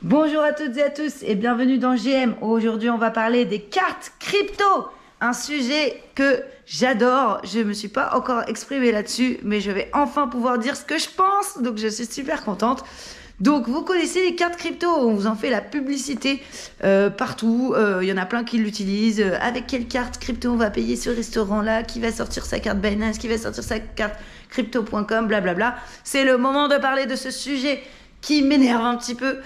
Bonjour à toutes et à tous et bienvenue dans GM. Aujourd'hui, on va parler des cartes crypto. Un sujet que j'adore. Je ne me suis pas encore exprimée là-dessus, mais je vais enfin pouvoir dire ce que je pense. Donc, je suis super contente. Donc, vous connaissez les cartes crypto. On vous en fait la publicité partout. Il y en a plein qui l'utilisent. Avec quelle carte crypto on va payer ce restaurant-là? Qui va sortir sa carte Binance? Qui va sortir sa carte crypto.com? Blablabla. C'est le moment de parler de ce sujet qui m'énerve un petit peu.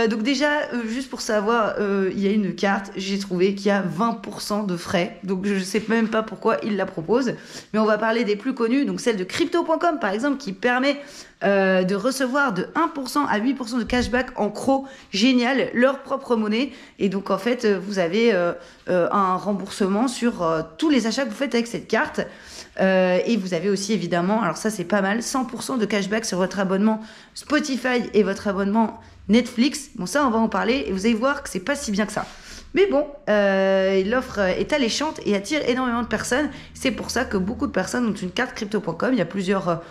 Donc déjà, juste pour savoir, il y a une carte, j'ai trouvé, qui a 20% de frais. Donc je ne sais même pas pourquoi ils la proposent. Mais on va parler des plus connus. Donc celle de Crypto.com, par exemple, qui permet de recevoir de 1% à 8% de cashback en CRO. Génial, leur propre monnaie. Et donc en fait, vous avez un remboursement sur tous les achats que vous faites avec cette carte. Et vous avez aussi évidemment, alors ça c'est pas mal, 100% de cashback sur votre abonnement Spotify et votre abonnement Netflix. Bon, ça on va en parler et vous allez voir que c'est pas si bien que ça. Mais bon, l'offre est alléchante et attire énormément de personnes. C'est pour ça que beaucoup de personnes ont une carte crypto.com. Il y a plusieurs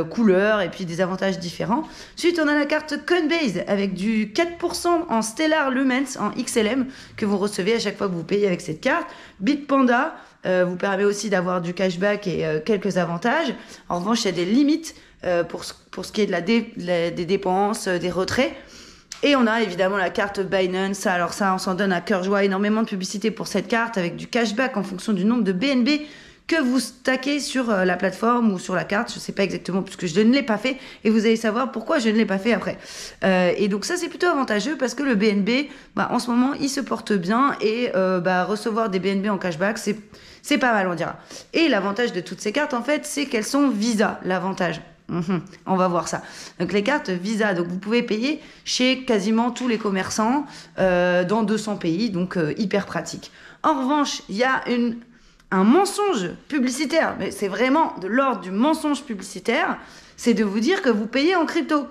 couleurs et puis des avantages différents. Ensuite, on a la carte Coinbase avec du 4% en Stellar Lumens en XLM que vous recevez à chaque fois que vous payez avec cette carte. Bitpanda vous permet aussi d'avoir du cashback et quelques avantages. En revanche, il y a des limites pour ce qui est des dépenses, des retraits. Et on a évidemment la carte Binance. Alors ça, on s'en donne à cœur joie, énormément de publicité pour cette carte avec du cashback en fonction du nombre de BNB que vous stackez sur la plateforme ou sur la carte. Je ne sais pas exactement puisque je ne l'ai pas fait et vous allez savoir pourquoi je ne l'ai pas fait après. Et donc ça, c'est plutôt avantageux parce que le BNB, en ce moment, il se porte bien et recevoir des BNB en cashback, c'est pas mal, on dira. Et l'avantage de toutes ces cartes, en fait, c'est qu'elles sont Visa, l'avantage. On va voir ça. Donc les cartes Visa, donc vous pouvez payer chez quasiment tous les commerçants dans 200 pays, donc hyper pratique. En revanche, il y a un mensonge publicitaire, mais c'est vraiment de l'ordre du mensonge publicitaire, c'est de vous dire que vous payez en crypto.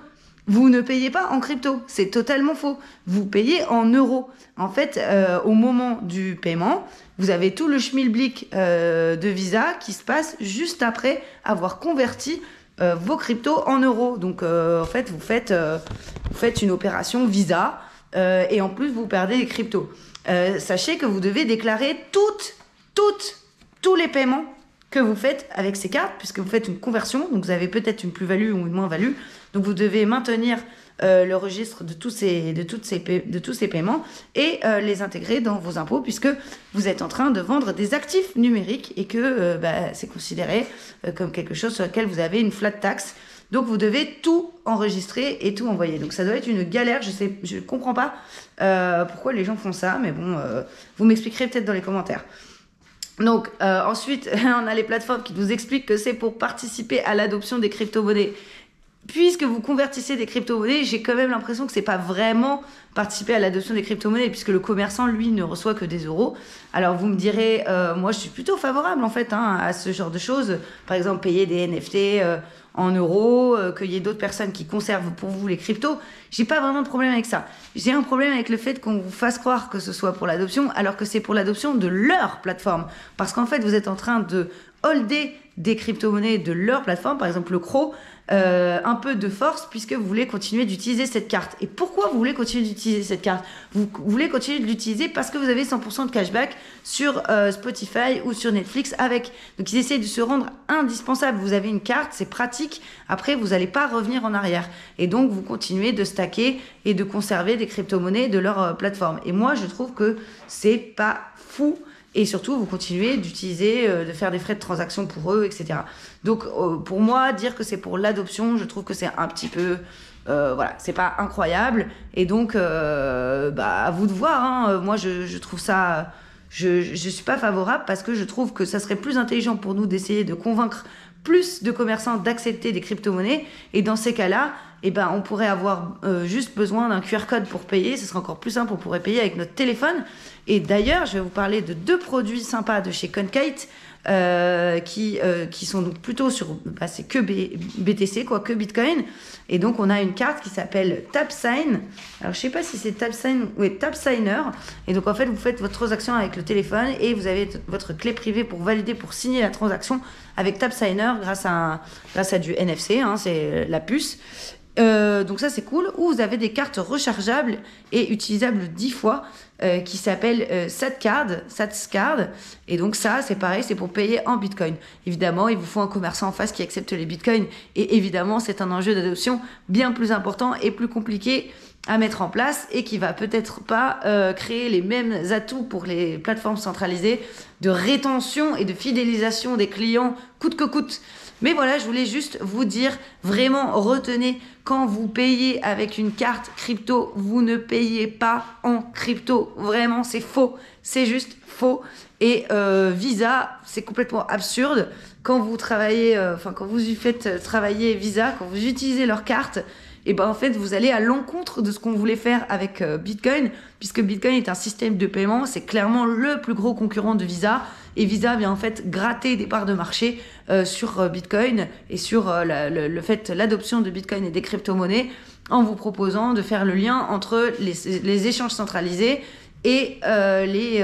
Vous ne payez pas en crypto, c'est totalement faux. Vous payez en euros. En fait, au moment du paiement, vous avez tout le schmilblick de Visa qui se passe juste après avoir converti vos cryptos en euros. Donc, en fait, vous faites une opération Visa et en plus, vous perdez les cryptos. Sachez que vous devez déclarer tous les paiements que vous faites avec ces cartes, puisque vous faites une conversion, donc vous avez peut-être une plus-value ou une moins-value. Donc, vous devez maintenir le registre de tous ces paiements et les intégrer dans vos impôts, puisque vous êtes en train de vendre des actifs numériques et que c'est considéré comme quelque chose sur lequel vous avez une flat tax. Donc, vous devez tout enregistrer et tout envoyer. Donc, ça doit être une galère. Je ne comprends pas pourquoi les gens font ça, mais bon, vous m'expliquerez peut-être dans les commentaires. Donc, ensuite, on a les plateformes qui nous expliquent que c'est pour participer à l'adoption des crypto-monnaies. Puisque vous convertissez des crypto-monnaies, j'ai quand même l'impression que c'est pas vraiment participer à l'adoption des crypto-monnaies, puisque le commerçant, lui, ne reçoit que des euros. Alors, vous me direz, moi, je suis plutôt favorable, en fait, à ce genre de choses. Par exemple, payer des NFT en euros, qu'il y ait d'autres personnes qui conservent pour vous les cryptos. J'ai pas vraiment de problème avec ça. J'ai un problème avec le fait qu'on vous fasse croire que ce soit pour l'adoption, alors que c'est pour l'adoption de leur plateforme. Parce qu'en fait, vous êtes en train de holder des crypto-monnaies de leur plateforme, par exemple le CRO, un peu de force puisque vous voulez continuer d'utiliser cette carte. Et pourquoi vous voulez continuer d'utiliser cette carte? Vous voulez continuer de l'utiliser parce que vous avez 100% de cashback sur Spotify ou sur Netflix avec. Donc ils essayent de se rendre indispensable. Vous avez une carte, c'est pratique. Après, vous n'allez pas revenir en arrière. Et donc, vous continuez de stacker et de conserver des crypto-monnaies de leur plateforme. Et moi, je trouve que c'est pas fou. Et surtout, vous continuez d'utiliser, de faire des frais de transaction pour eux, etc. Donc, pour moi, dire que c'est pour l'adoption, je trouve que c'est un petit peu... voilà, c'est pas incroyable. Et donc, à vous de voir. Hein. Moi, je trouve ça... Je suis pas favorable parce que je trouve que ça serait plus intelligent pour nous d'essayer de convaincre plus de commerçants d'accepter des crypto-monnaies. Et dans ces cas-là, on pourrait avoir juste besoin d'un QR code pour payer. Ce serait encore plus simple, on pourrait payer avec notre téléphone. Et d'ailleurs, je vais vous parler de 2 produits sympas de chez Concate qui sont donc plutôt sur... c'est que BTC, que Bitcoin. Et donc, on a une carte qui s'appelle TapSign. Alors, je ne sais pas si c'est TapSign... Oui, TapSigner. Et donc, en fait, vous faites votre transaction avec le téléphone et vous avez votre clé privée pour valider, pour signer la transaction avec TapSigner grâce à du NFC, c'est la puce. Donc ça c'est cool. Ou vous avez des cartes rechargeables et utilisables 10 fois qui s'appellent SatsCard. Et donc ça c'est pareil, c'est pour payer en Bitcoin. Évidemment, il vous faut un commerçant en face qui accepte les Bitcoins. Et évidemment, c'est un enjeu d'adoption bien plus important et plus compliqué à mettre en place et qui va peut-être pas créer les mêmes atouts pour les plateformes centralisées de rétention et de fidélisation des clients coûte que coûte. Mais voilà, je voulais juste vous dire, vraiment retenez, quand vous payez avec une carte crypto, vous ne payez pas en crypto. Vraiment, c'est faux. C'est juste faux. Et Visa, c'est complètement absurde. Quand vous travaillez, quand vous faites travailler Visa, quand vous utilisez leur carte, et ben en fait, vous allez à l'encontre de ce qu'on voulait faire avec Bitcoin, puisque Bitcoin est un système de paiement, c'est clairement le plus gros concurrent de Visa. Et Visa vient en fait gratter des parts de marché sur Bitcoin et sur l'adoption de Bitcoin et des crypto-monnaies en vous proposant de faire le lien entre les échanges centralisés et les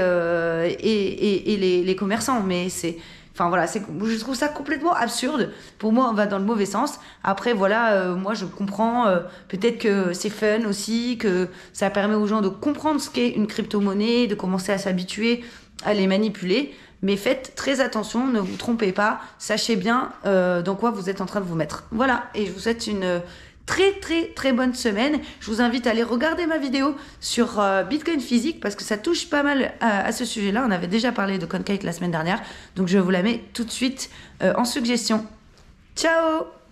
commerçants. Mais je trouve ça complètement absurde. Pour moi, on va dans le mauvais sens. Après, moi, je comprends. Peut-être que c'est fun aussi, que ça permet aux gens de comprendre ce qu'est une crypto-monnaie, de commencer à s'habituer à les manipuler. Mais faites très attention, ne vous trompez pas. Sachez bien dans quoi vous êtes en train de vous mettre. Voilà, et je vous souhaite une très très très bonne semaine. Je vous invite à aller regarder ma vidéo sur Bitcoin physique parce que ça touche pas mal à ce sujet-là. On avait déjà parlé de CoinKite la semaine dernière, donc je vous la mets tout de suite en suggestion. Ciao!